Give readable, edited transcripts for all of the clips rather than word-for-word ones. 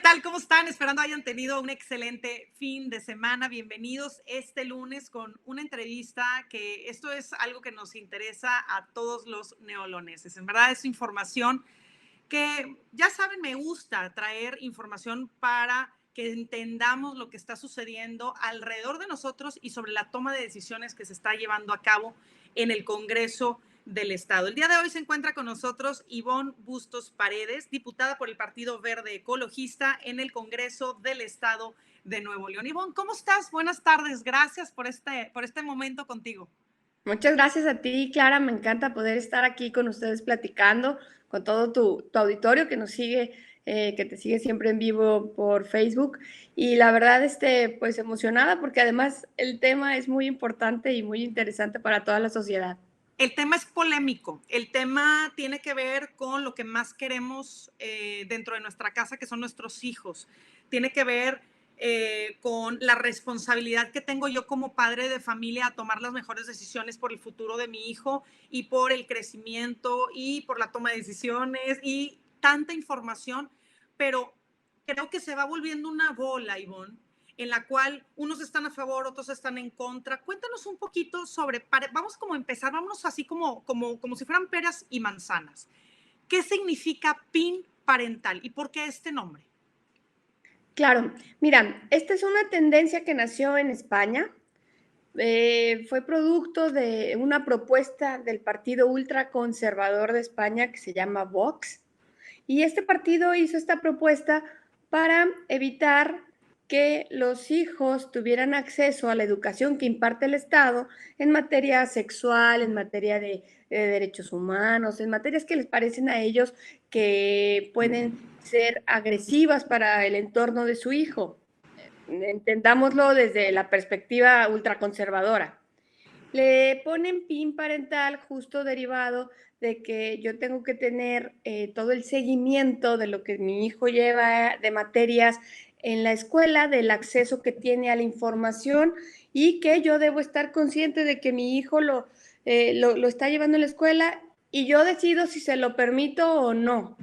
tal? ¿Cómo están? Esperando hayan tenido un excelente fin de semana. Bienvenidos este lunes con una entrevista que esto es algo que nos interesa a todos los neoloneses. En verdad es información que, ya saben, me gusta traer información para que entendamos lo que está sucediendo alrededor de nosotros y sobre la toma de decisiones que se está llevando a cabo en el Congreso del Estado. El día de hoy se encuentra con nosotros Ivonne Bustos Paredes, diputada por el Partido Verde Ecologista en el Congreso del Estado de Nuevo León. Ivonne, ¿cómo estás? Buenas tardes. Gracias por este momento contigo. Muchas gracias a ti, Clara. Me encanta poder estar aquí con ustedes platicando, con todo tu auditorio que nos sigue, que te sigue siempre en vivo por Facebook. Y la verdad, pues emocionada porque además el tema es muy importante y muy interesante para toda la sociedad. El tema es polémico. El tema tiene que ver con lo que más queremos dentro de nuestra casa, que son nuestros hijos. Tiene que ver con la responsabilidad que tengo yo como padre de familia a tomar las mejores decisiones por el futuro de mi hijo y por el crecimiento y por la toma de decisiones y tanta información, pero creo que se va volviendo una bola, Ivonne, en la cual unos están a favor, otros están en contra. Cuéntanos un poquito sobre, vamos como a empezar, vámonos así como si fueran peras y manzanas. ¿Qué significa PIN parental y por qué este nombre? Claro, mira, esta es una tendencia que nació en España. Fue producto de una propuesta del partido ultraconservador de España que se llama Vox. Y este partido hizo esta propuesta para evitar que los hijos tuvieran acceso a la educación que imparte el Estado en materia sexual, en materia de derechos humanos, en materias que les parecen a ellos que pueden ser agresivas para el entorno de su hijo. Entendámoslo desde la perspectiva ultraconservadora. Le ponen PIN parental justo derivado de que yo tengo que tener todo el seguimiento de lo que mi hijo lleva de materias en la escuela, del acceso que tiene a la información y que yo debo estar consciente de que mi hijo lo está llevando en la escuela y yo decido si se lo permito o no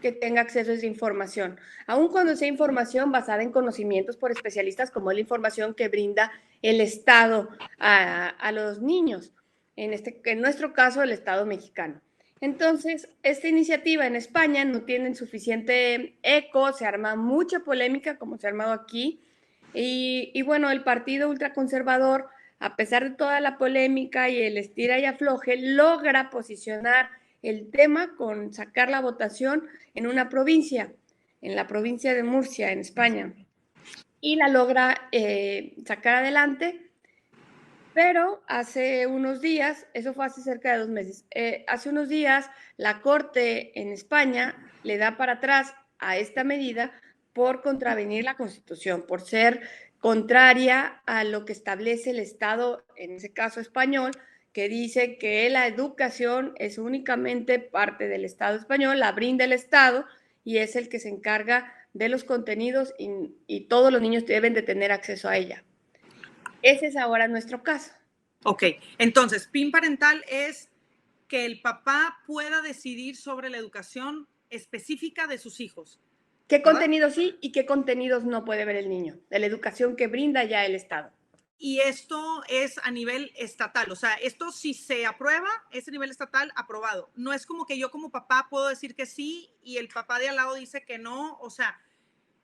que tenga acceso a esa información, aun cuando sea información basada en conocimientos por especialistas, como es la información que brinda el Estado a los niños, en nuestro caso el Estado mexicano. Entonces, esta iniciativa en España no tiene suficiente eco, se arma mucha polémica como se ha armado aquí, y bueno, el partido ultraconservador, a pesar de toda la polémica y el estira y afloje, logra posicionar el tema con sacar la votación en una provincia, en la provincia de Murcia, en España, y la logra sacar adelante, pero hace unos días, eso fue hace cerca de 2 meses, hace unos días la Corte en España le da para atrás a esta medida por contravenir la Constitución, por ser contraria a lo que establece el Estado, en ese caso español, que dice que la educación es únicamente parte del Estado español, la brinda el Estado y es el que se encarga de los contenidos y todos los niños deben de tener acceso a ella. Ese es ahora nuestro caso. Ok, entonces, PIN parental es que el papá pueda decidir sobre la educación específica de sus hijos, ¿Qué ¿verdad? contenidos sí y qué contenidos no puede ver el niño? De la educación que brinda ya el Estado. Y esto es a nivel estatal, o sea, esto si se aprueba, es a nivel estatal aprobado. No es como que yo como papá puedo decir que sí y el papá de al lado dice que no, o sea,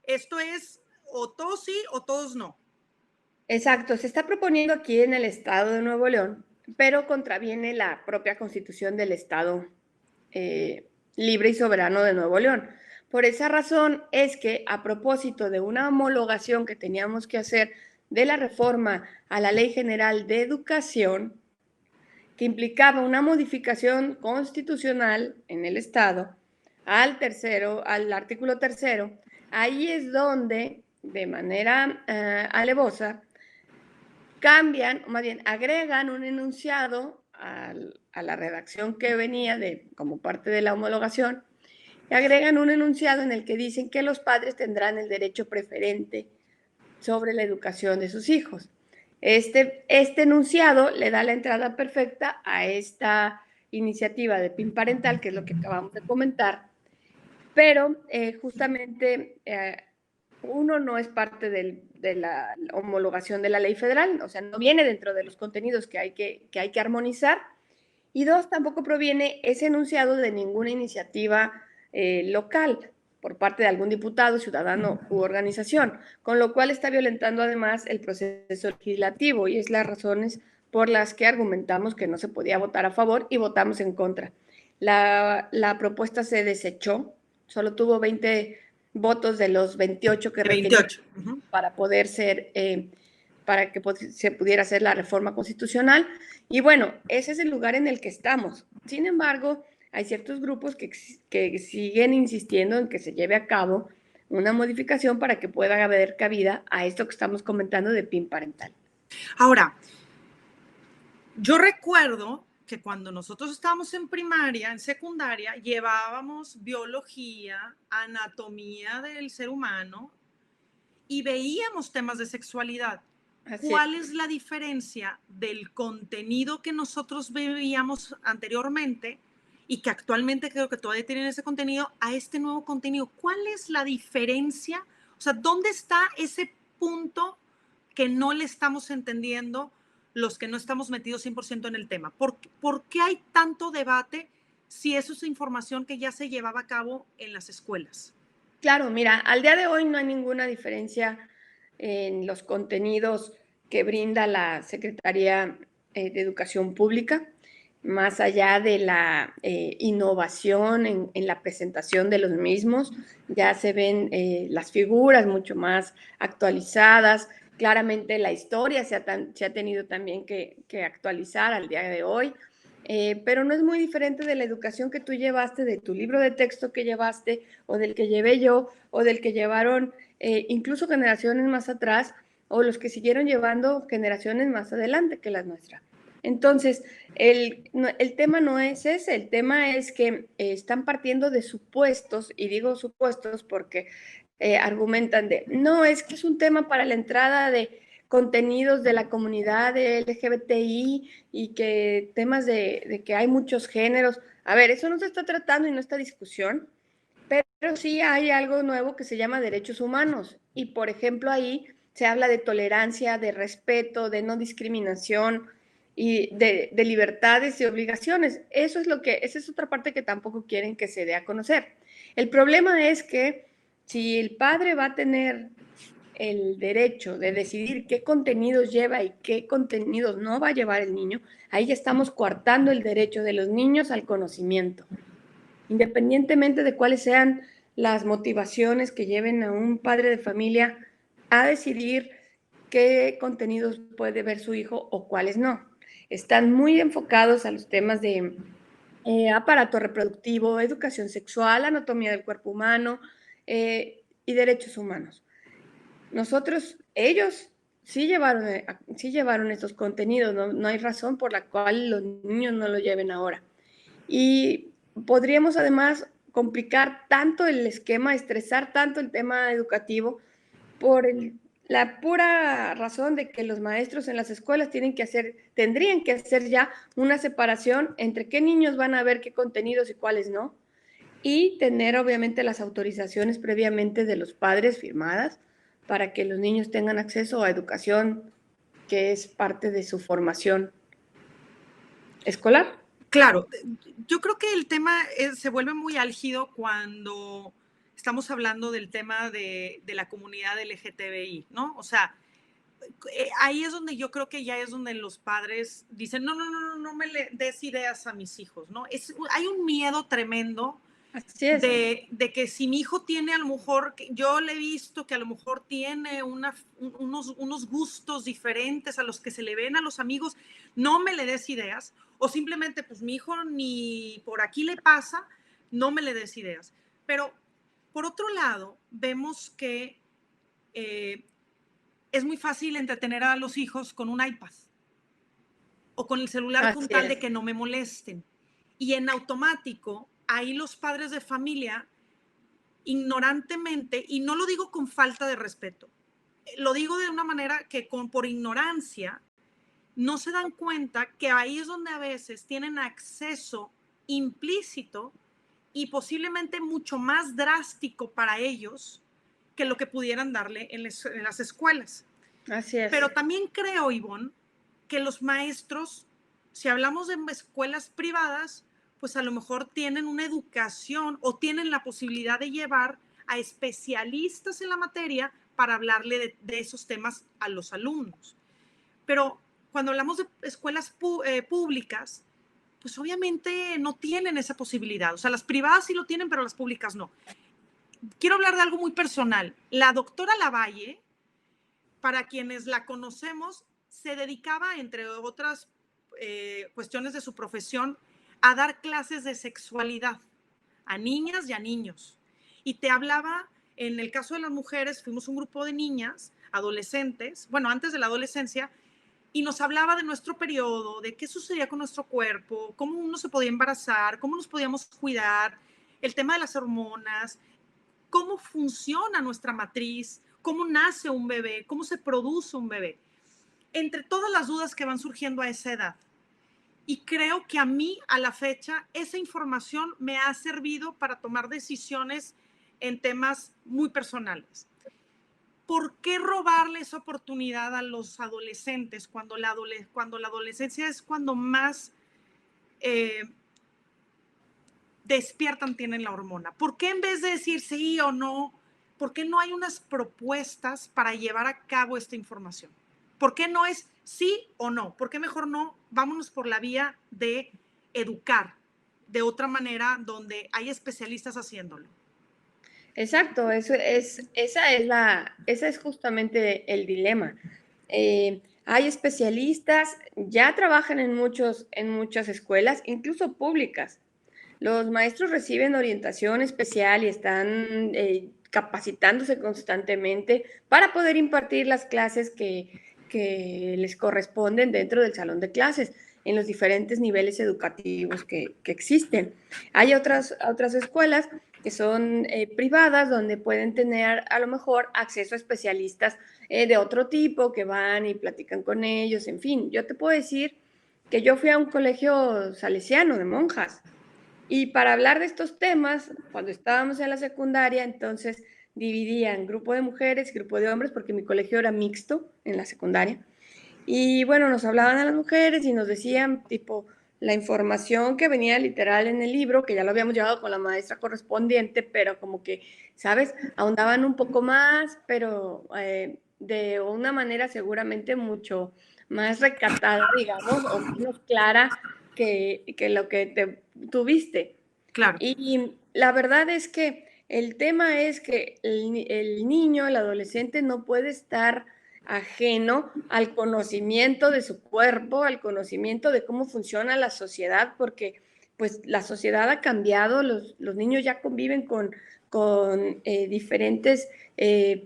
esto es o todos sí o todos no. Exacto, se está proponiendo aquí en el Estado de Nuevo León, pero contraviene la propia Constitución del Estado libre y soberano de Nuevo León. Por esa razón es que, a propósito de una homologación que teníamos que hacer de la reforma a la Ley General de Educación, que implicaba una modificación constitucional en el Estado al artículo tercero, ahí es donde, de manera alevosa, cambian, o más bien agregan un enunciado a la redacción que venía como parte de la homologación, y agregan un enunciado en el que dicen que los padres tendrán el derecho preferente sobre la educación de sus hijos. Este enunciado le da la entrada perfecta a esta iniciativa de PIN parental, que es lo que acabamos de comentar, pero justamente uno, no es parte de la homologación de la ley federal, o sea, no viene dentro de los contenidos que hay que armonizar. Y dos, tampoco proviene ese enunciado de ninguna iniciativa local por parte de algún diputado, ciudadano u organización, con lo cual está violentando además el proceso legislativo y es las razones por las que argumentamos que no se podía votar a favor y votamos en contra. La propuesta se desechó, solo tuvo 20 votos de los 28 que De requería 28. Uh-huh. para poder ser, para que se pudiera hacer la reforma constitucional. Y bueno, ese es el lugar en el que estamos. Sin embargo, hay ciertos grupos que siguen insistiendo en que se lleve a cabo una modificación para que pueda haber cabida a esto que estamos comentando de PIN parental. Ahora, yo recuerdo que cuando nosotros estábamos en primaria, en secundaria, llevábamos biología, anatomía del ser humano y veíamos temas de sexualidad. ¿Cuál es la diferencia del contenido que nosotros veíamos anteriormente y que actualmente creo que todavía tienen ese contenido a este nuevo contenido? ¿Cuál es la diferencia? O sea, ¿dónde está ese punto que no le estamos entendiendo los que no estamos metidos 100% en el tema? ¿Por qué hay tanto debate si eso es información que ya se llevaba a cabo en las escuelas? Claro, mira, al día de hoy no hay ninguna diferencia en los contenidos que brinda la Secretaría de Educación Pública, más allá de la innovación en la presentación de los mismos. Ya se ven las figuras mucho más actualizadas. Claramente la historia se ha tenido también que actualizar al día de hoy. Pero no es muy diferente de la educación que tú llevaste, de tu libro de texto que llevaste, o del que llevé yo, o del que llevaron incluso generaciones más atrás, o los que siguieron llevando generaciones más adelante que las nuestras. Entonces, el tema no es ese, el tema es que están partiendo de supuestos, y digo supuestos porque argumentan no, es que es un tema para la entrada de contenidos de la comunidad de LGBTI y que temas de que hay muchos géneros. A ver, eso no se está tratando y no está discusión, pero sí hay algo nuevo que se llama derechos humanos. Y por ejemplo, ahí se habla de tolerancia, de respeto, de no discriminación y de libertades y obligaciones. Eso es esa es otra parte que tampoco quieren que se dé a conocer. El problema es que si el padre va a tener el derecho de decidir qué contenidos lleva y qué contenidos no va a llevar el niño, ahí ya estamos coartando el derecho de los niños al conocimiento, independientemente de cuáles sean las motivaciones que lleven a un padre de familia a decidir qué contenidos puede ver su hijo o cuáles no. Están muy enfocados a los temas de aparato reproductivo, educación sexual, anatomía del cuerpo humano y derechos humanos. Ellos sí llevaron estos contenidos, no hay razón por la cual los niños no lo lleven ahora. Y podríamos además complicar tanto el esquema, estresar tanto el tema educativo por la pura razón de que los maestros en las escuelas tendrían que hacer ya una separación entre qué niños van a ver qué contenidos y cuáles no, y tener obviamente las autorizaciones previamente de los padres firmadas para que los niños tengan acceso a educación que es parte de su formación escolar. Claro, yo creo que el tema se vuelve muy álgido cuando estamos hablando del tema de la comunidad LGTBI, ¿no? O sea, ahí es donde yo creo que ya es donde los padres dicen, no me le des ideas a mis hijos, ¿no? Hay un miedo tremendo Así es. de que si mi hijo tiene a lo mejor, yo le he visto que a lo mejor tiene unos gustos diferentes a los que se le ven a los amigos, no me le des ideas, o simplemente pues mi hijo ni por aquí le pasa, no me le des ideas. Pero por otro lado, vemos que es muy fácil entretener a los hijos con un iPad o con el celular con tal de que no me molesten. Y en automático, ahí los padres de familia, ignorantemente, y no lo digo con falta de respeto, lo digo de una manera que por ignorancia, no se dan cuenta que ahí es donde a veces tienen acceso implícito y posiblemente mucho más drástico para ellos que lo que pudieran darle en las escuelas. Así es. Pero también creo, Ivonne, que los maestros, si hablamos de escuelas privadas, pues a lo mejor tienen una educación o tienen la posibilidad de llevar a especialistas en la materia para hablarle de esos temas a los alumnos. Pero cuando hablamos de escuelas públicas, pues obviamente no tienen esa posibilidad. O sea, las privadas sí lo tienen, pero las públicas no. Quiero hablar de algo muy personal. La doctora Lavalle, para quienes la conocemos, se dedicaba, entre otras cuestiones de su profesión, a dar clases de sexualidad a niñas y a niños. Y te hablaba, en el caso de las mujeres, fuimos un grupo de niñas, adolescentes, bueno, antes de la adolescencia, y nos hablaba de nuestro periodo, de qué sucedía con nuestro cuerpo, cómo uno se podía embarazar, cómo nos podíamos cuidar, el tema de las hormonas, cómo funciona nuestra matriz, cómo nace un bebé, cómo se produce un bebé. Entre todas las dudas que van surgiendo a esa edad. Y creo que a mí, a la fecha, esa información me ha servido para tomar decisiones en temas muy personales. ¿Por qué robarle esa oportunidad a los adolescentes cuando la adolescencia es cuando más despiertan, tienen la hormona? ¿Por qué en vez de decir sí o no, por qué no hay unas propuestas para llevar a cabo esta información? ¿Por qué no es sí o no? ¿Por qué mejor no? Vámonos por la vía de educar de otra manera donde hay especialistas haciéndolo. Exacto, esa es justamente el dilema. Hay especialistas, ya trabajan en muchas escuelas, incluso públicas. Los maestros reciben orientación especial y están capacitándose constantemente para poder impartir las clases que les corresponden dentro del salón de clases en los diferentes niveles educativos que existen. Hay otras escuelas que son privadas, donde pueden tener a lo mejor acceso a especialistas de otro tipo que van y platican con ellos. En fin, yo te puedo decir que yo fui a un colegio salesiano de monjas y para hablar de estos temas, cuando estábamos en la secundaria, entonces dividían grupo de mujeres y grupo de hombres, porque mi colegio era mixto en la secundaria. Y bueno, nos hablaban a las mujeres y nos decían tipo la información que venía literal en el libro, que ya lo habíamos llevado con la maestra correspondiente, pero como que, ¿sabes? Ahondaban un poco más, pero de una manera seguramente mucho más recatada, digamos, o menos clara que lo que te tuviste. Claro. Y la verdad es que el tema es que el niño, el adolescente no puede estar ajeno al conocimiento de su cuerpo, al conocimiento de cómo funciona la sociedad, porque pues la sociedad ha cambiado, los niños ya conviven con diferentes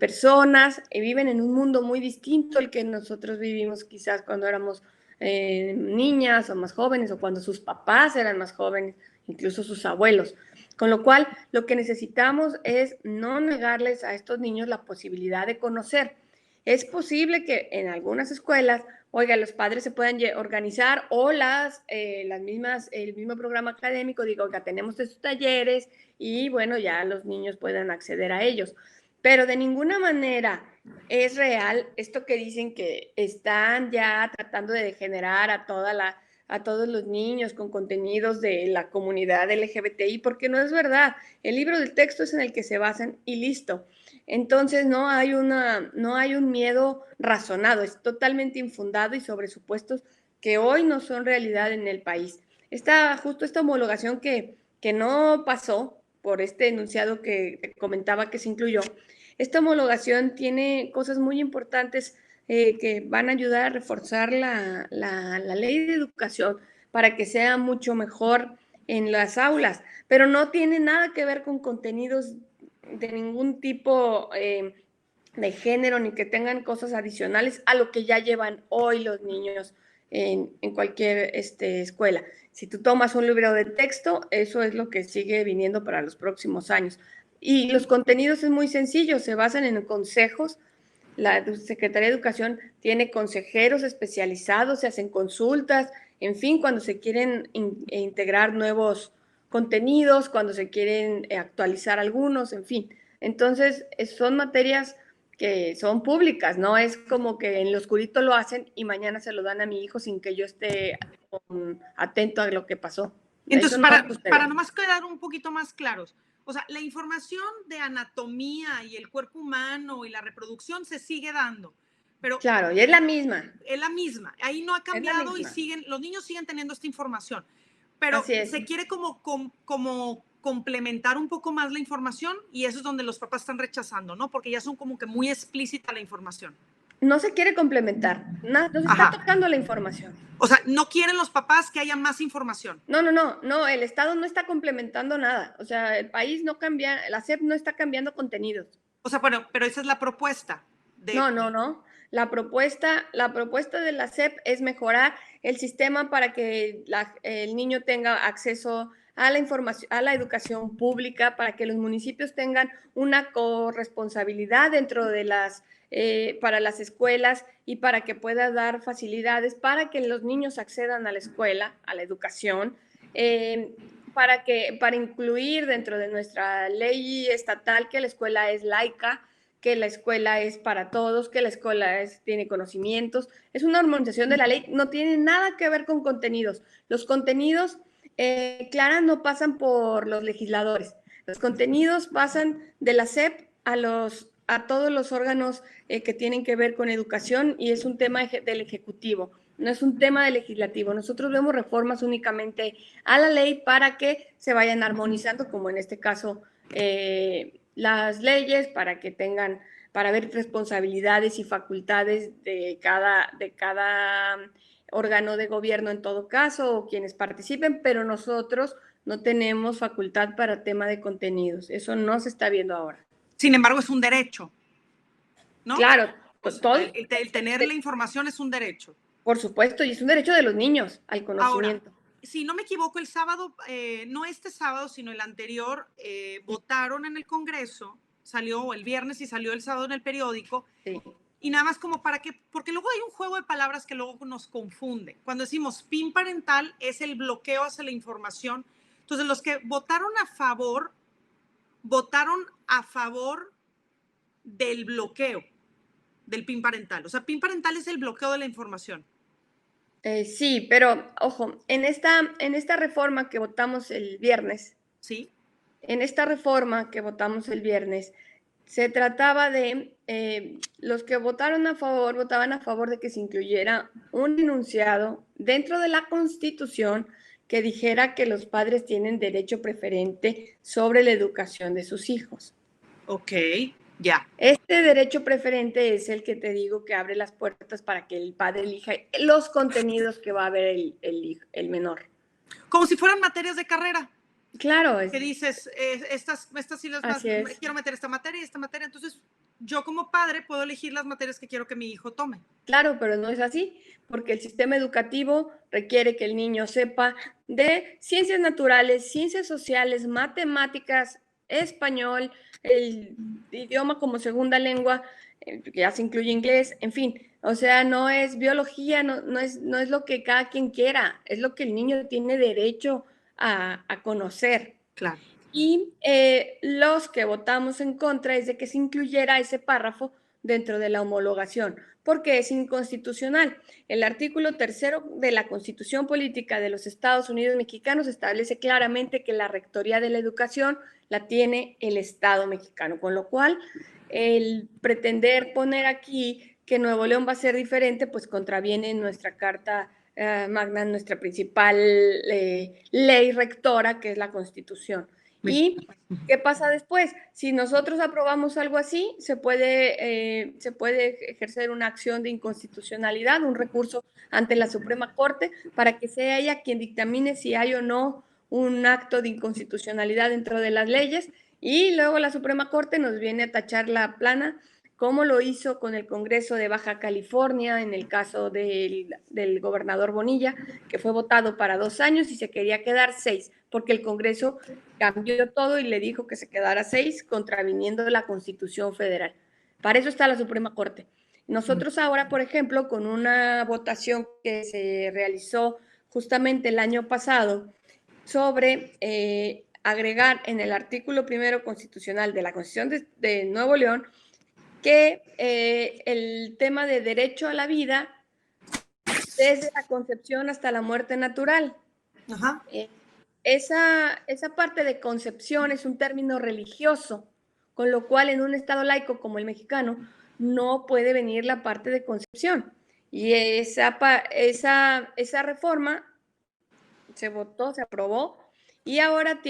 personas, viven en un mundo muy distinto al que nosotros vivimos quizás cuando éramos niñas o más jóvenes, o cuando sus papás eran más jóvenes, incluso sus abuelos. Con lo cual, lo que necesitamos es no negarles a estos niños la posibilidad de conocer. Es posible que en algunas escuelas, oiga, los padres se puedan organizar o las mismas, el mismo programa académico diga, oiga, tenemos estos talleres y bueno, ya los niños puedan acceder a ellos. Pero de ninguna manera es real esto que dicen que están ya tratando de degenerar a todos los niños con contenidos de la comunidad LGBTI, porque no es verdad. El libro del texto es en el que se basan y listo. Entonces no hay un miedo razonado, es totalmente infundado y sobre supuestos que hoy no son realidad en el país. Justo esta homologación que no pasó por este enunciado que te comentaba que se incluyó, esta homologación tiene cosas muy importantes que van a ayudar a reforzar la ley de educación para que sea mucho mejor en las aulas, pero no tiene nada que ver con contenidos de ningún tipo de género, ni que tengan cosas adicionales a lo que ya llevan hoy los niños en cualquier escuela. Si tú tomas un libro de texto, eso es lo que sigue viniendo para los próximos años. Y los contenidos es muy sencillo, se basan en consejos. La Secretaría de Educación tiene consejeros especializados, se hacen consultas, en fin, cuando se quieren integrar nuevos contenidos, cuando se quieren actualizar algunos, en fin. Entonces, son materias que son públicas, no es como que en lo oscurito lo hacen y mañana se lo dan a mi hijo sin que yo esté atento a lo que pasó. Entonces, Eso no para sucede. nomás quedar un poquito más claros, o sea, la información de anatomía y el cuerpo humano y la reproducción se sigue dando, pero Claro, y es la misma. es la misma. Ahí no ha Es la cambiado y misma. siguen, los niños siguen teniendo esta información, pero Así es. se quiere como complementar un poco más la información y eso es donde los papás están rechazando, ¿no? Porque ya son como que muy explícita la información. No se quiere complementar, no se está Ajá. tocando la información. O sea, no quieren los papás que haya más información. No, el Estado no está complementando nada. O sea, el país no cambia, la SEP no está cambiando contenidos. O sea, bueno, pero esa es la propuesta. No. La propuesta de la SEP es mejorar el sistema para que el niño tenga acceso a la información, a la educación pública, para que los municipios tengan una corresponsabilidad dentro de para las escuelas y para que pueda dar facilidades para que los niños accedan a la escuela, a la educación, para incluir dentro de nuestra ley estatal que la escuela es laica, que la escuela es para todos, que la escuela tiene conocimientos. Es una armonización de la ley, no tiene nada que ver con contenidos. Los contenidos, Clara, no pasan por los legisladores. Los contenidos pasan de la SEP a todos los órganos que tienen que ver con educación y es un tema del Ejecutivo, no es un tema del Legislativo. Nosotros vemos reformas únicamente a la ley para que se vayan armonizando, como en este caso las leyes, para ver responsabilidades y facultades de cada órgano de gobierno en todo caso, o quienes participen, pero nosotros no tenemos facultad para tema de contenidos. Eso no se está viendo ahora. Sin embargo, es un derecho, ¿no? Claro, O sea, todo, el tener la información es un derecho. por supuesto, y es un derecho de los niños al Ahora, conocimiento. si no me equivoco, el sábado, no este sábado, sino el anterior, votaron en el Congreso, salió el viernes y salió el sábado en el periódico, Sí. y nada más como para que, porque luego hay un juego de palabras que luego nos confunde. Cuando decimos PIN parental es el bloqueo hacia la información. Entonces, los que votaron a favor del bloqueo del PIN parental. O sea, PIN parental es el bloqueo de la información. Sí, pero ojo, en esta reforma que votamos el viernes, ¿Sí? en esta reforma que votamos el viernes, se trataba de, los que votaban a favor de que se incluyera un enunciado dentro de la Constitución que dijera que los padres tienen derecho preferente sobre la educación de sus hijos. Ok, ya. Este derecho preferente es el que te digo que abre las puertas para que el padre elija los contenidos que va a ver el menor. Como si fueran materias de carrera. Claro, Que dices, estas sí las más, así es. quiero meter esta materia y esta materia. Entonces, yo como padre puedo elegir las materias que quiero que mi hijo tome. Claro, pero no es así, porque el sistema educativo requiere que el niño sepa de ciencias naturales, ciencias sociales, matemáticas, español, el idioma como segunda lengua, que ya se incluye inglés, en fin. O sea, no es biología, no es lo que cada quien quiera, es lo que el niño tiene derecho a conocer. Claro. Y los que votamos en contra es de que se incluyera ese párrafo dentro de la homologación, porque es inconstitucional. El artículo 3º de la Constitución Política de los Estados Unidos Mexicanos establece claramente que la rectoría de la educación la tiene el Estado mexicano, con lo cual el pretender poner aquí que Nuevo León va a ser diferente, pues contraviene nuestra Carta Magna, nuestra principal ley rectora, que es la Constitución. ¿Y qué pasa después? Si nosotros aprobamos algo así, se puede ejercer una acción de inconstitucionalidad, un recurso ante la Suprema Corte, para que sea ella quien dictamine si hay o no un acto de inconstitucionalidad dentro de las leyes, y luego la Suprema Corte nos viene a tachar la plana, como lo hizo con el Congreso de Baja California en el caso del gobernador Bonilla, que fue votado para 2 años y se quería quedar 6, porque el Congreso cambió todo y le dijo que se quedara 6, contraviniendo la Constitución Federal. Para eso está la Suprema Corte. Nosotros ahora, por ejemplo, con una votación que se realizó justamente el año pasado sobre agregar en el artículo primero constitucional de la Constitución de Nuevo León que el tema de derecho a la vida desde la concepción hasta la muerte natural. Ajá. Esa parte de concepción es un término religioso, con lo cual en un estado laico como el mexicano no puede venir la parte de concepción. Y esa reforma se votó, se aprobó, y ahora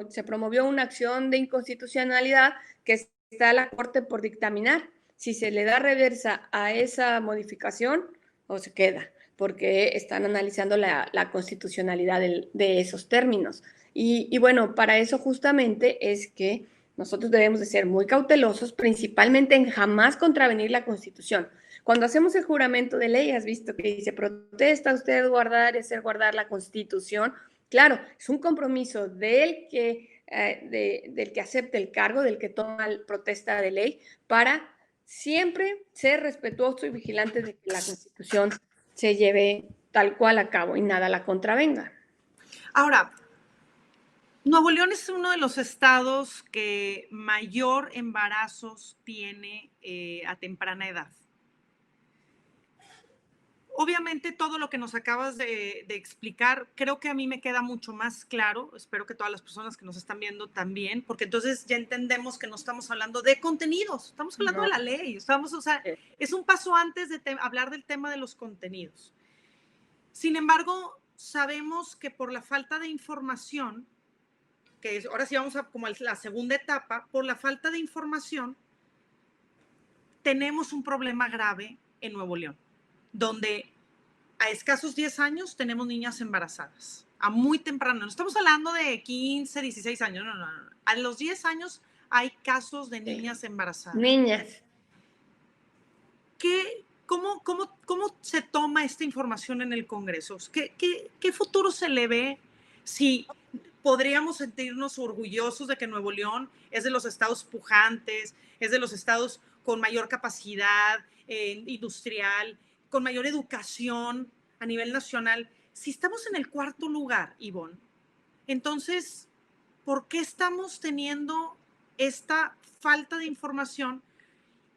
se promovió una acción de inconstitucionalidad que está a la Corte por dictaminar si se le da reversa a esa modificación o se queda, porque están analizando la constitucionalidad de esos términos. Y bueno, para eso justamente es que nosotros debemos de ser muy cautelosos, principalmente en jamás contravenir la Constitución. Cuando hacemos el juramento de ley, has visto que dice, protesta usted guardar y hacer guardar la Constitución. Claro, es un compromiso del que acepte el cargo, del que toma la protesta de ley, para siempre ser respetuoso y vigilante de que la Constitución se lleve tal cual a cabo y nada la contravenga. Ahora, Nuevo León es uno de los estados que mayor embarazos tiene a temprana edad. Obviamente todo lo que nos acabas de explicar, creo que a mí me queda mucho más claro, espero que todas las personas que nos están viendo también, porque entonces ya entendemos que no estamos hablando de contenidos, estamos hablando de la ley, o sea, es un paso antes de hablar del tema de los contenidos. Sin embargo, sabemos que por la falta de información, que ahora sí vamos a como la segunda etapa, por la falta de información, tenemos un problema grave en Nuevo León, donde a escasos 10 años tenemos niñas embarazadas, a muy temprano. No estamos hablando de 15, 16 años, no. A los 10 años hay casos de niñas embarazadas. Niñas. ¿Cómo se toma esta información en el Congreso? ¿Qué futuro se le ve si podríamos sentirnos orgullosos de que Nuevo León es de los estados pujantes, es de los estados con mayor capacidad industrial, con mayor educación a nivel nacional? Si estamos en el cuarto lugar, Ivonne, entonces, ¿por qué estamos teniendo esta falta de información?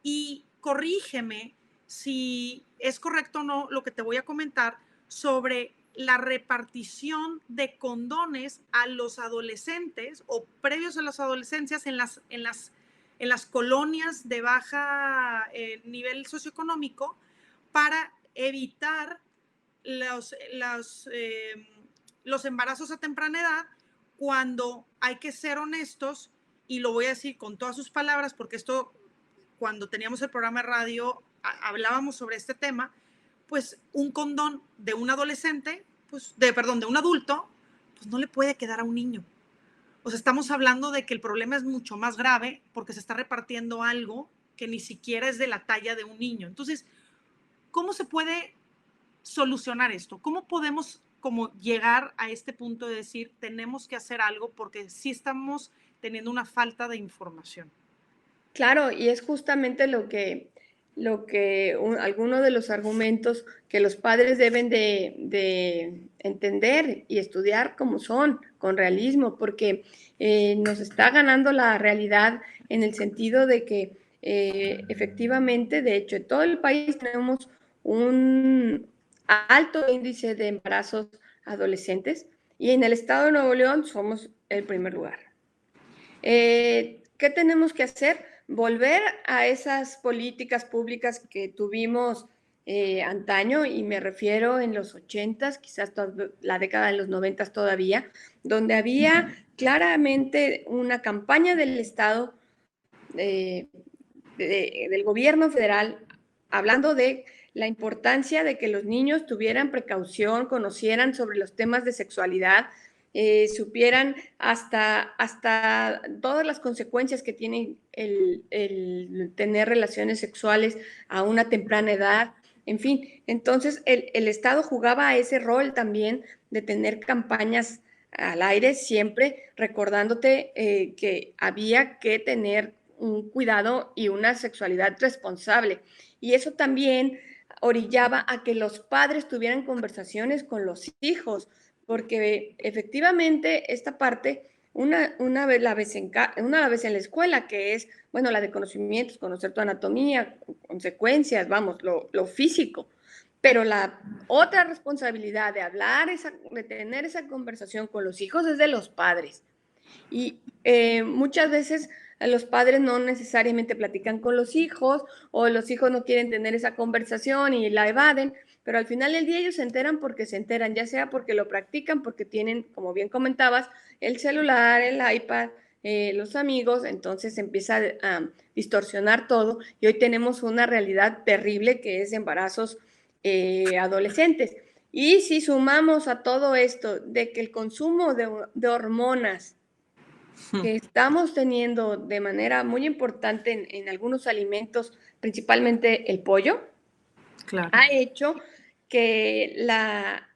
Y corrígeme si es correcto o no lo que te voy a comentar sobre la repartición de condones a los adolescentes o previos a las adolescencias en las colonias de baja nivel socioeconómico para evitar los embarazos a temprana edad, cuando hay que ser honestos, y lo voy a decir con todas sus palabras, porque esto, cuando teníamos el programa de radio, hablábamos sobre este tema, pues un condón de un adolescente, de un adulto, pues no le puede quedar a un niño. O sea, estamos hablando de que el problema es mucho más grave porque se está repartiendo algo que ni siquiera es de la talla de un niño. Entonces, ¿cómo se puede solucionar esto? ¿Cómo podemos como llegar a este punto de decir, tenemos que hacer algo porque sí estamos teniendo una falta de información? Claro, y es justamente alguno de los argumentos que los padres deben de entender y estudiar como son, con realismo, porque nos está ganando la realidad en el sentido de que efectivamente, de hecho, en todo el país tenemos un alto índice de embarazos adolescentes y en el estado de Nuevo León somos el primer lugar. ¿Qué tenemos que hacer? Volver a esas políticas públicas que tuvimos antaño, y me refiero en los 80s, quizás la década de los 90s todavía, donde había claramente una campaña del Estado, del gobierno federal, hablando de la importancia de que los niños tuvieran precaución, conocieran sobre los temas de sexualidad, supieran hasta todas las consecuencias que tiene el tener relaciones sexuales a una temprana edad. En fin, entonces el Estado jugaba ese rol también de tener campañas al aire, siempre recordándote que había que tener un cuidado y una sexualidad responsable. Y eso también orillaba a que los padres tuvieran conversaciones con los hijos, porque efectivamente esta parte, una vez la ves una vez en la escuela, que es, bueno, la de conocimientos, conocer tu anatomía, consecuencias, vamos, lo físico, pero la otra responsabilidad de hablar, de tener esa conversación con los hijos es de los padres. Y muchas veces los padres no necesariamente platican con los hijos o los hijos no quieren tener esa conversación y la evaden, pero al final del día ellos se enteran porque se enteran, ya sea porque lo practican, porque tienen, como bien comentabas, el celular, el iPad, los amigos, entonces empieza a distorsionar todo y hoy tenemos una realidad terrible que es embarazos adolescentes. Y si sumamos a todo esto de que el consumo de hormonas que estamos teniendo de manera muy importante en algunos alimentos, principalmente el pollo, Claro. ha hecho que la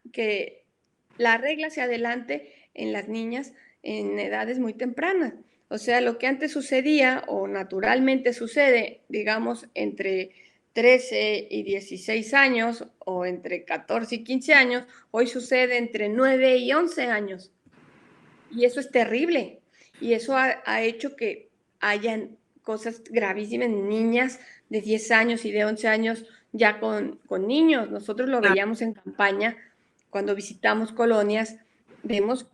regla se adelante en las niñas en edades muy tempranas. O sea, lo que antes sucedía o naturalmente sucede, digamos, entre 13 y 16 años o entre 14 y 15 años, hoy sucede entre 9 y 11 años. Y eso es terrible. Y eso ha hecho que hayan cosas gravísimas en niñas de 10 años y de 11 años ya con niños. Nosotros lo Claro. veíamos en campaña cuando visitamos colonias, vemos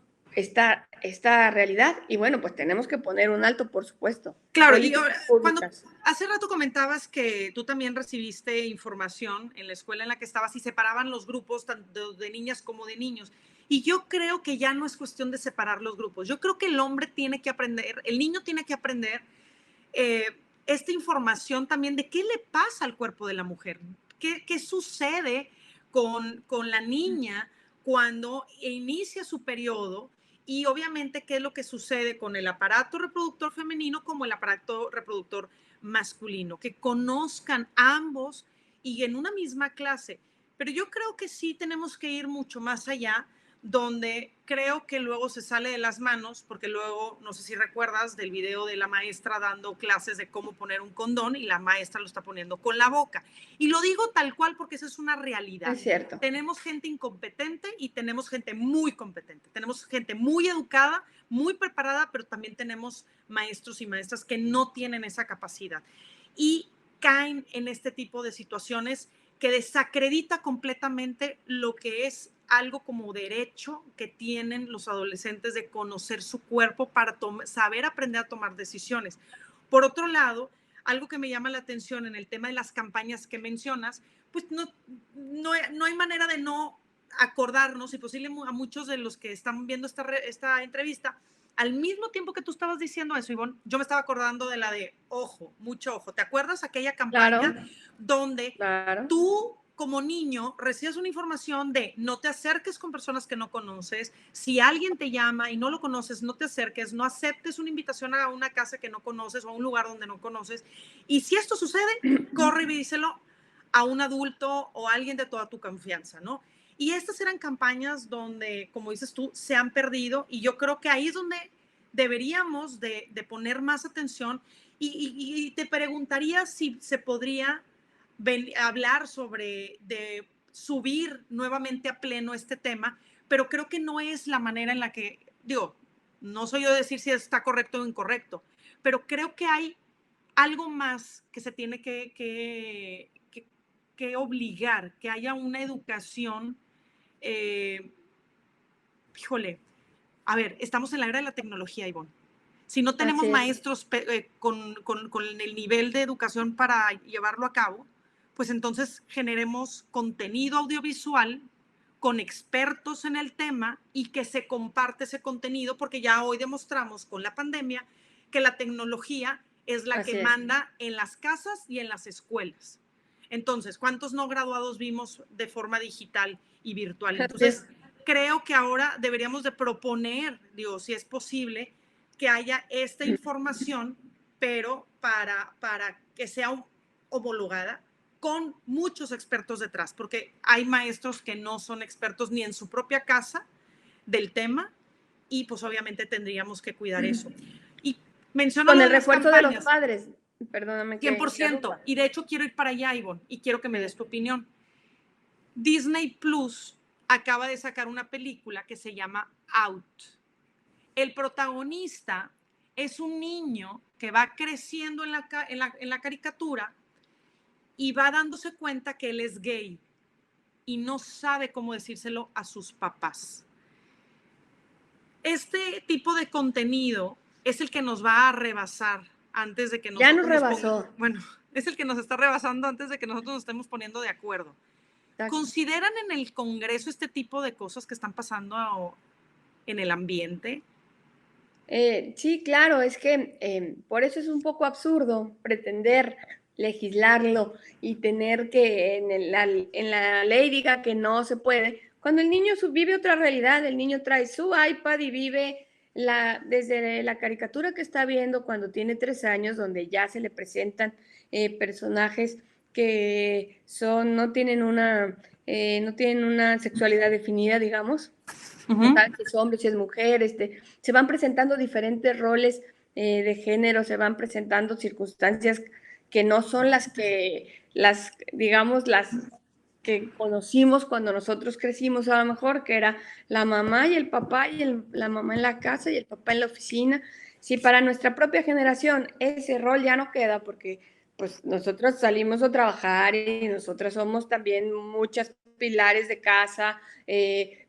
esta realidad y bueno, pues tenemos que poner un alto, por supuesto. Claro, y Políticas ahora, cuando públicas. hace rato comentabas que tú también recibiste información en la escuela en la que estabas y separaban los grupos tanto de niñas como de niños. Y yo creo que ya no es cuestión de separar los grupos. Yo creo que el hombre tiene que aprender, el niño tiene que aprender eh, esta información también de qué le pasa al cuerpo de la mujer, qué sucede con la niña cuando inicia su periodo y obviamente qué es lo que sucede con el aparato reproductor femenino como el aparato reproductor masculino, que conozcan ambos y en una misma clase. Pero yo creo que sí tenemos que ir mucho más allá, donde creo que luego se sale de las manos, porque luego, no sé si recuerdas del video de la maestra dando clases de cómo poner un condón y la maestra lo está poniendo con la boca. Y lo digo tal cual porque esa es una realidad. Es cierto. Tenemos gente incompetente y tenemos gente muy competente. Tenemos gente muy educada, muy preparada, pero también tenemos maestros y maestras que no tienen esa capacidad. Y caen en este tipo de situaciones que desacredita completamente lo que es algo como derecho que tienen los adolescentes de conocer su cuerpo para saber aprender a tomar decisiones. Por otro lado, algo que me llama la atención en el tema de las campañas que mencionas, pues no hay manera de no acordarnos, y posible a muchos de los que están viendo esta entrevista, al mismo tiempo que tú estabas diciendo eso, Ivonne, yo me estaba acordando de la de ojo, mucho ojo. ¿Te acuerdas aquella campaña Claro, donde claro. tú como niño recibes una información de no te acerques con personas que no conoces, si alguien te llama y no lo conoces, no te acerques, no aceptes una invitación a una casa que no conoces o a un lugar donde no conoces, y si esto sucede, corre y díselo a un adulto o a alguien de toda tu confianza, ¿no? Y estas eran campañas donde, como dices tú, se han perdido y yo creo que ahí es donde deberíamos de poner más atención y te preguntaría si se podría hablar sobre de subir nuevamente a pleno este tema, pero creo que no es la manera en la que, digo, no soy yo decir si está correcto o incorrecto, pero creo que hay algo más que se tiene que obligar, que haya una educación, eh, híjole, a ver, estamos en la era de la tecnología, Ivonne. Si no tenemos Así es. maestros con el nivel de educación para llevarlo a cabo, pues entonces generemos contenido audiovisual con expertos en el tema y que se comparte ese contenido, porque ya hoy demostramos con la pandemia que la tecnología es la que Así es. manda en las casas y en las escuelas. Entonces, ¿cuántos no graduados vimos de forma digital y virtual? Así es. Entonces, creo que ahora deberíamos de proponer, digo, si es posible, que haya esta información, pero para que sea homologada con muchos expertos detrás, porque hay maestros que no son expertos ni en su propia casa del tema y pues obviamente tendríamos que cuidar eso. Y menciona Con lo el de las refuerzo de los campañas, padres. Perdóname que 100%, interrumpa. y de hecho quiero ir para allá, Ivonne, y quiero que me des Sí. tu opinión. Disney Plus acaba de sacar una película que se llama Out. El protagonista es un niño que va creciendo en la caricatura y va dándose cuenta que él es gay y no sabe cómo decírselo a sus papás. Este tipo de contenido es el que nos va a rebasar antes de que Ya nos nosotros rebasó. bueno, es el que nos está rebasando antes de que nosotros nos estemos poniendo de acuerdo. Exacto. ¿Consideran en el Congreso este tipo de cosas que están pasando en el ambiente? Sí, claro, es que por eso es un poco absurdo pretender legislarlo y tener que en la ley diga que no se puede, cuando el niño vive otra realidad, el niño trae su iPad y vive desde la caricatura que está viendo cuando tiene 3 años, donde ya se le presentan personajes que no tienen una sexualidad definida, digamos. No saben si es hombre, si es mujer, se van presentando diferentes roles de género, se van presentando circunstancias que no son digamos, las que conocimos cuando nosotros crecimos, a lo mejor, que era la mamá y el papá, y la mamá en la casa y el papá en la oficina. Si para nuestra propia generación ese rol ya no queda, porque pues nosotros salimos a trabajar y nosotras somos también muchas pilares de casa,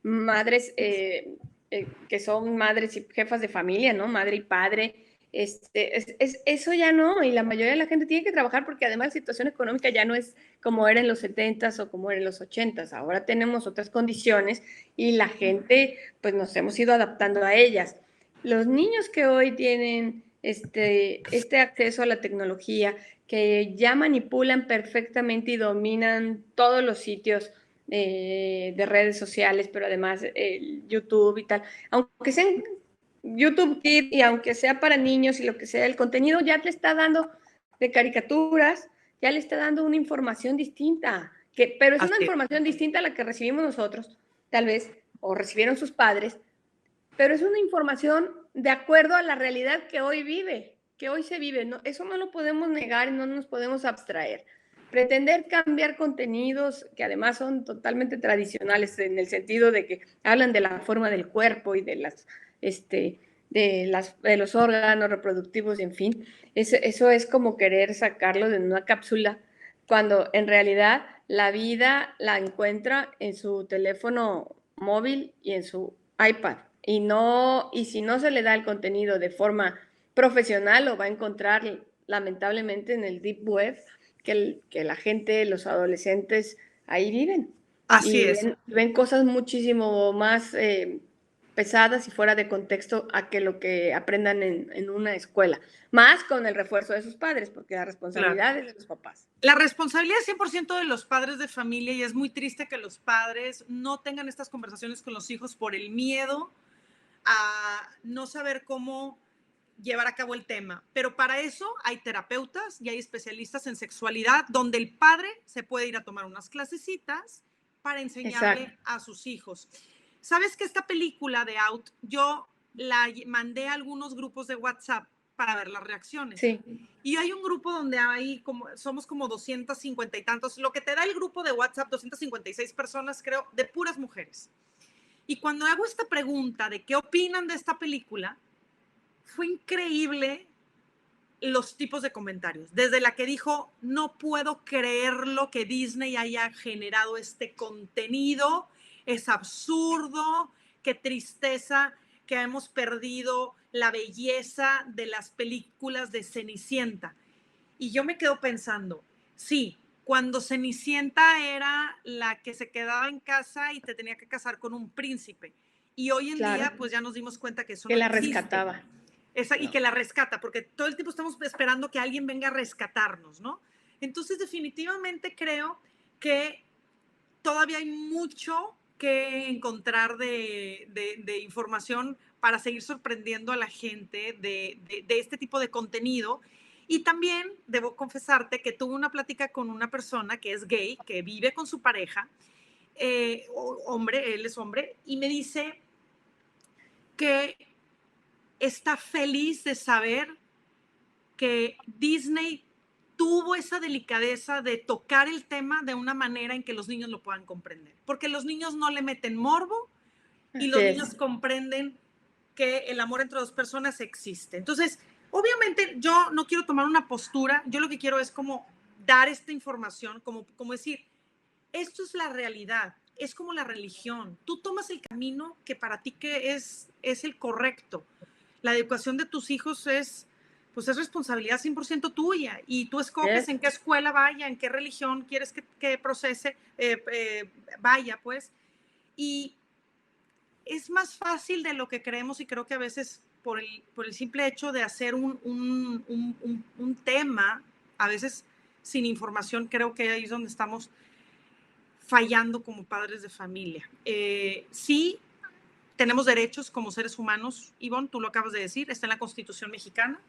madres que son madres y jefas de familia, ¿no? Madre y padre. Eso ya no, y la mayoría de la gente tiene que trabajar porque además la situación económica ya no es como era en los 70s o como era en los 80s. Ahora tenemos otras condiciones y la gente, pues nos hemos ido adaptando a ellas. Los niños que hoy tienen este acceso a la tecnología, que ya manipulan perfectamente y dominan todos los sitios de redes sociales, pero además YouTube y tal, aunque sean YouTube Kids y aunque sea para niños y lo que sea, el contenido ya te está dando de caricaturas, ya le está dando una información distinta, pero es una Así es. información distinta a la que recibimos nosotros, tal vez, o recibieron sus padres, pero es una información de acuerdo a la realidad que hoy vive, que hoy se vive. ¿No? Eso no lo podemos negar y no nos podemos abstraer. Pretender cambiar contenidos que además son totalmente tradicionales en el sentido de que hablan de la forma del cuerpo y de los órganos reproductivos, en fin, eso es como querer sacarlo de una cápsula cuando en realidad la vida la encuentra en su teléfono móvil y en su iPad. Y si no se le da el contenido de forma profesional, lo va a encontrar lamentablemente en el deep web que la gente, los adolescentes ahí viven. Así Y es. ven cosas muchísimo más pesadas y fuera de contexto a que lo que aprendan en una escuela. Más con el refuerzo de sus padres, porque la Claro. responsabilidad es de los papás. La responsabilidad es 100% de los padres de familia y es muy triste que los padres no tengan estas conversaciones con los hijos por el miedo a no saber cómo llevar a cabo el tema. Pero para eso hay terapeutas y hay especialistas en sexualidad donde el padre se puede ir a tomar unas clasecitas para Exacto. enseñarle a sus hijos. ¿Sabes que esta película de Out, yo la mandé a algunos grupos de WhatsApp para ver las reacciones? Sí, Y hay un grupo donde somos como 250 y tantos, lo que te da el grupo de WhatsApp, 256 personas, creo, de puras mujeres. Y cuando hago esta pregunta de qué opinan de esta película, fue increíble los tipos de comentarios. Desde la que dijo, no puedo creerlo que Disney haya generado este contenido, es absurdo, qué tristeza que hemos perdido la belleza de las películas de Cenicienta. Y yo me quedo pensando, sí, cuando Cenicienta era la que se quedaba en casa y te tenía que casar con un príncipe. Y hoy en claro. día, pues ya nos dimos cuenta que eso Que no la existe. rescataba. Y No. que la rescata, porque todo el tiempo estamos esperando que alguien venga a rescatarnos, ¿no? Entonces, definitivamente creo que todavía hay mucho que encontrar de información para seguir sorprendiendo a la gente de este tipo de contenido. Y también debo confesarte que tuve una plática con una persona que es gay, que vive con su pareja, hombre, él es hombre, y me dice que está feliz de saber que Disney tuvo esa delicadeza de tocar el tema de una manera en que los niños lo puedan comprender. Porque los niños no le meten morbo y Así los es. niños comprenden que el amor entre dos personas existe. Entonces, obviamente yo no quiero tomar una postura, yo lo que quiero es como dar esta información, como decir, esto es la realidad, es como la religión. Tú tomas el camino que para ti que es el correcto. La educación de tus hijos pues es responsabilidad 100% tuya y tú escoges en qué escuela vaya, en qué religión quieres que procese, vaya, pues. Y es más fácil de lo que creemos y creo que a veces por el simple hecho de hacer un tema, a veces sin información, creo que ahí es donde estamos fallando como padres de familia. Sí, tenemos derechos como seres humanos, Ivonne, tú lo acabas de decir, está en la Constitución mexicana,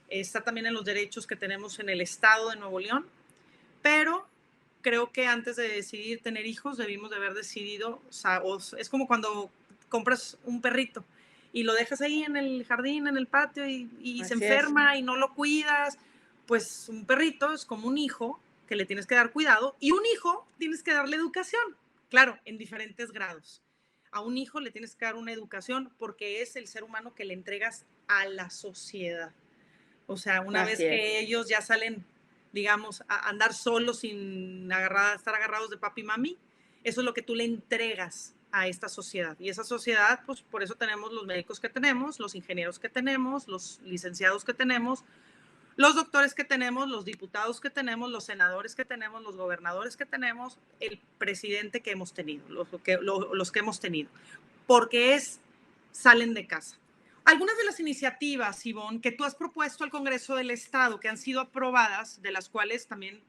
está también en los derechos que tenemos en el Estado de Nuevo León, pero creo que antes de decidir tener hijos debimos de haber decidido, o sea, es como cuando compras un perrito y lo dejas ahí en el jardín, en el patio y se enferma y no lo cuidas, pues un perrito es como un hijo que le tienes que dar cuidado y un hijo tienes que darle educación, claro, en diferentes grados. A un hijo le tienes que dar una educación porque es el ser humano que le entregas a la sociedad. O sea, una vez que ellos ya salen, digamos, a andar solos sin estar agarrados de papi y mami, eso es lo que tú le entregas a esta sociedad. Y esa sociedad, pues por eso tenemos los médicos que tenemos, los ingenieros que tenemos, los licenciados que tenemos, los doctores que tenemos, los diputados que tenemos, los senadores que tenemos, los gobernadores que tenemos, el presidente que hemos tenido, los que hemos tenido, porque salen de casa. Algunas de las iniciativas, Ivonne, que tú has propuesto al Congreso del Estado, que han sido aprobadas, de las cuales también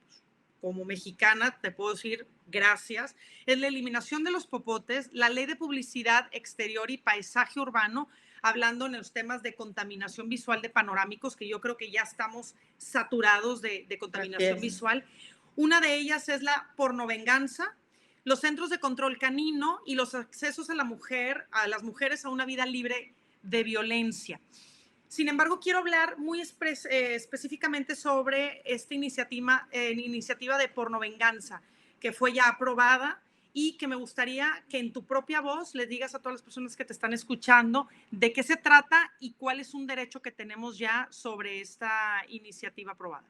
como mexicana te puedo decir gracias, es la eliminación de los popotes, la ley de publicidad exterior y paisaje urbano, hablando en los temas de contaminación visual de panorámicos, que yo creo que ya estamos saturados de contaminación visual. Una de ellas es la pornovenganza, los centros de control canino y los accesos a las mujeres a una vida libre de violencia. Sin embargo, quiero hablar muy específicamente sobre esta iniciativa de pornovenganza, que fue ya aprobada y que me gustaría que en tu propia voz les digas a todas las personas que te están escuchando de qué se trata y cuál es un derecho que tenemos ya sobre esta iniciativa aprobada.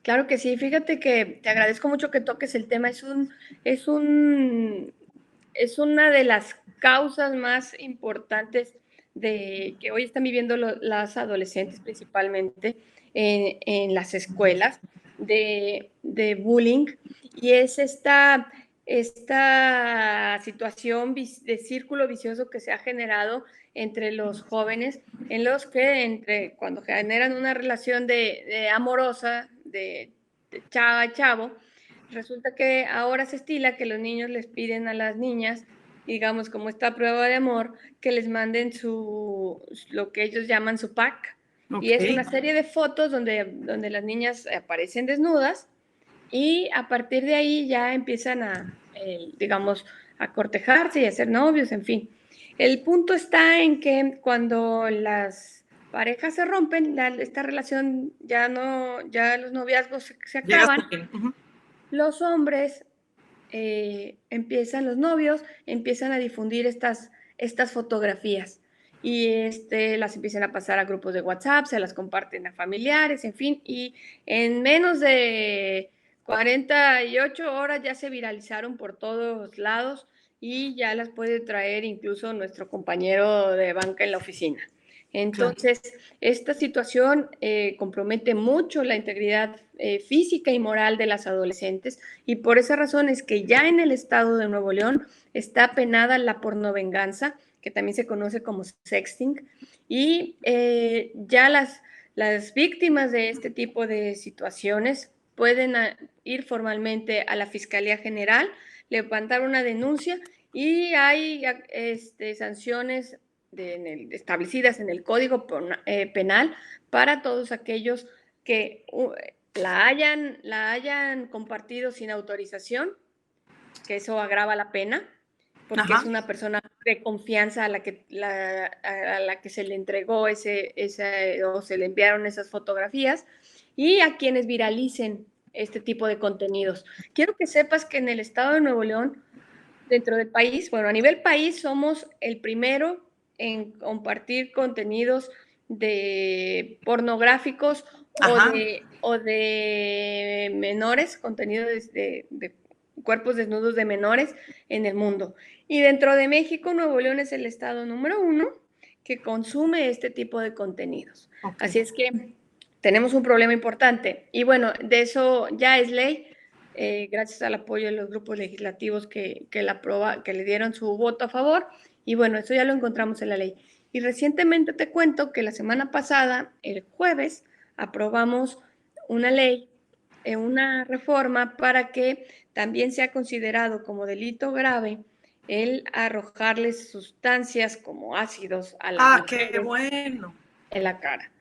Claro que sí, fíjate que te agradezco mucho que toques el tema, es una de las causas más importantes que hoy están viviendo las adolescentes principalmente en las escuelas de bullying, y es esta situación de círculo vicioso que se ha generado entre los jóvenes, en los que cuando generan una relación de amorosa, de chava a chavo, resulta que ahora se estila que los niños les piden a las niñas, digamos, como esta prueba de amor, que les manden lo que ellos llaman su pack. Y es una serie de fotos donde las niñas aparecen desnudas y a partir de ahí ya empiezan digamos, a cortejarse y a ser novios, en fin. El punto está en que cuando las parejas se rompen, esta relación ya los noviazgos se acaban, los hombres los novios empiezan a difundir estas fotografías y las empiezan a pasar a grupos de WhatsApp, se las comparten a familiares, en fin, y en menos de 48 horas ya se viralizaron por todos lados y ya las puede traer incluso nuestro compañero de banca en la oficina. Entonces, esta situación compromete mucho la integridad física y moral de las adolescentes, y por esa razón es que ya en el estado de Nuevo León está penada la pornovenganza, que también se conoce como sexting, y ya las víctimas de este tipo de situaciones pueden ir formalmente a la Fiscalía General, levantar una denuncia, y hay sanciones establecidas en el Código Penal para todos aquellos que la hayan compartido sin autorización, que eso agrava la pena, porque es una persona de confianza a la que se le entregó o se le enviaron esas fotografías, y a quienes viralicen este tipo de contenidos. Quiero que sepas que en el estado de Nuevo León, dentro del país, bueno, a nivel país somos el primero en compartir contenidos de pornográficos Ajá. o de menores, contenidos de cuerpos desnudos de menores en el mundo. Y dentro de México, Nuevo León es el estado número 1 que consume este tipo de contenidos. Ok. Así es que tenemos un problema importante. Y bueno, de eso ya es ley, gracias al apoyo de los grupos legislativos que le dieron su voto a favor. Y bueno, eso ya lo encontramos en la ley. Y recientemente te cuento que la semana pasada, el jueves, aprobamos una ley, una reforma para que también sea considerado como delito grave el arrojarles sustancias como ácidos a las Ah, qué mujeres bueno. en la cara.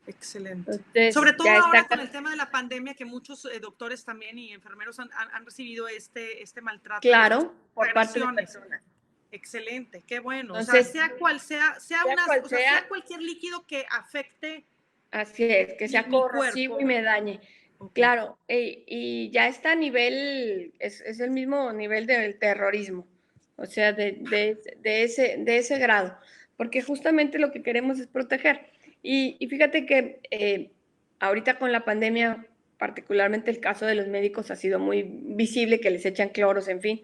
Excelente. Entonces, Sobre todo ya está. ahora con el tema de la pandemia, que muchos doctores también y enfermeros han recibido este maltrato y estas Claro, por parte de agresiones. personas. Excelente, qué bueno. O sea, Entonces, sea cual sea, sea cual o sea, sea sea, cualquier líquido que afecte así es, que sea mi corrosivo y cuerpo. me dañe. Ok. Claro, y ya está a nivel, es el mismo nivel del terrorismo, o sea, de ese grado, porque justamente lo que queremos es proteger. Y fíjate que ahorita con la pandemia, particularmente el caso de los médicos ha sido muy visible, que les echan cloros, en fin,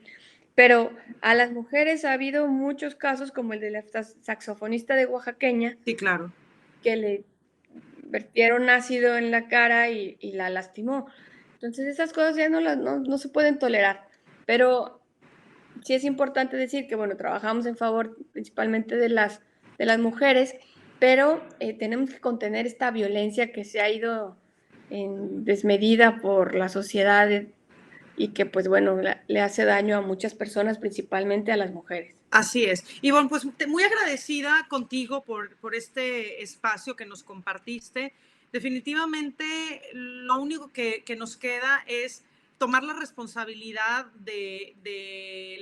pero a las mujeres ha habido muchos casos como el de la saxofonista de oaxaqueña, Sí, claro. que le vertieron ácido en la cara y la lastimó. Entonces esas cosas ya no se pueden tolerar. Pero sí es importante decir que, bueno, trabajamos en favor principalmente de las mujeres, pero tenemos que contener esta violencia que se ha ido en desmedida por la sociedad y que, pues bueno, le hace daño a muchas personas, principalmente a las mujeres. Así es. Y bueno, pues muy agradecida contigo por este espacio que nos compartiste. Definitivamente lo único que nos queda es tomar la responsabilidad de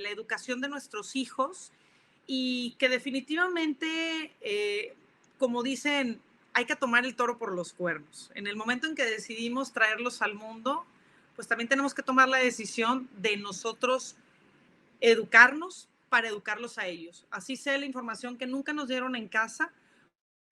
la educación de nuestros hijos y que definitivamente, como dicen, hay que tomar el toro por los cuernos. En el momento en que decidimos traerlos al mundo, pues también tenemos que tomar la decisión de nosotros educarnos para educarlos a ellos. Así sea la información que nunca nos dieron en casa,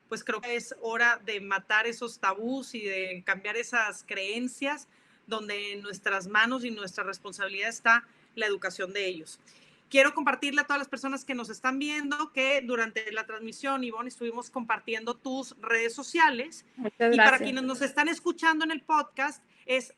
pues creo que es hora de matar esos tabús y de cambiar esas creencias donde en nuestras manos y nuestra responsabilidad está la educación de ellos. Quiero compartirle a todas las personas que nos están viendo que durante la transmisión, Ivonne, estuvimos compartiendo tus redes sociales. Muchas Y para gracias. quienes nos están escuchando en el podcast, es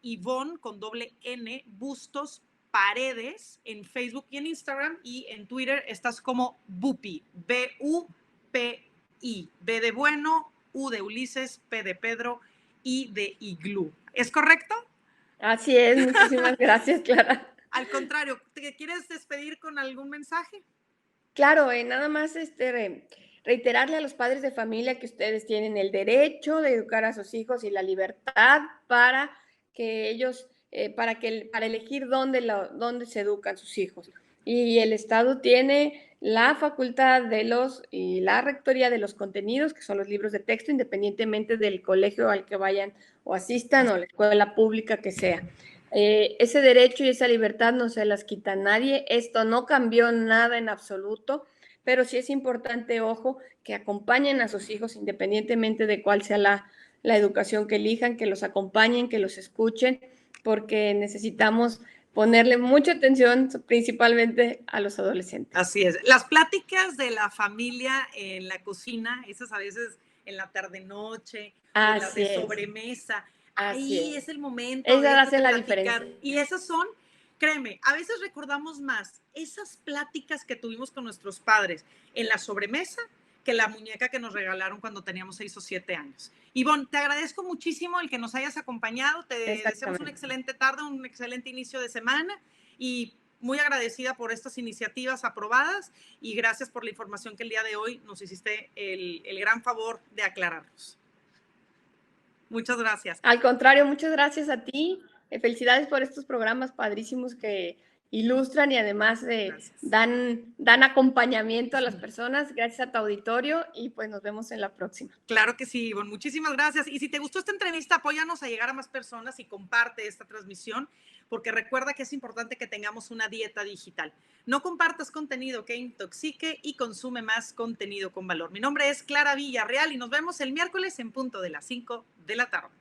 @Ivonne con doble N, Bustos Paredes en Facebook y en Instagram. Y en Twitter estás como Bupi, B-U-P-I. B de bueno, U de Ulises, P de Pedro, I de Iglú. ¿Es correcto? Así es, muchísimas gracias, Clara. Al contrario, ¿te quieres despedir con algún mensaje? Claro, nada más reiterarle a los padres de familia que ustedes tienen el derecho de educar a sus hijos y la libertad para que ellos, para elegir dónde se educan sus hijos. Y el Estado tiene la facultad y la rectoría de los contenidos, que son los libros de texto, independientemente del colegio al que vayan o asistan o la escuela pública que sea. Ese derecho y esa libertad no se las quita nadie. Esto no cambió nada en absoluto, pero sí es importante, ojo, que acompañen a sus hijos independientemente de cuál sea la educación que elijan, que los acompañen, que los escuchen, porque necesitamos ponerle mucha atención principalmente a los adolescentes. Así es. Las pláticas de la familia en la cocina, esas a veces en la tarde-noche o las Así de es, sobremesa, así ahí es. es el momento Esas de hacen la platicar. diferencia. Y esas son, créeme, a veces recordamos más esas pláticas que tuvimos con nuestros padres en la sobremesa que la muñeca que nos regalaron cuando teníamos 6 o 7 años. Ivonne, te agradezco muchísimo el que nos hayas acompañado. Te deseamos una Exactamente. excelente tarde, un excelente inicio de semana y muy agradecida por estas iniciativas aprobadas y gracias por la información que el día de hoy nos hiciste el gran favor de aclararnos. Muchas gracias. Al contrario, muchas gracias a ti. Felicidades por estos programas padrísimos ilustran y además dan acompañamiento a las personas. Gracias a tu auditorio y pues nos vemos en la próxima. Claro que sí, Ivonne, muchísimas gracias. Y si te gustó esta entrevista, apóyanos a llegar a más personas y comparte esta transmisión, porque recuerda que es importante que tengamos una dieta digital. No compartas contenido que intoxique y consume más contenido con valor. Mi nombre es Clara Villarreal y nos vemos el miércoles en punto de las 5 de la tarde.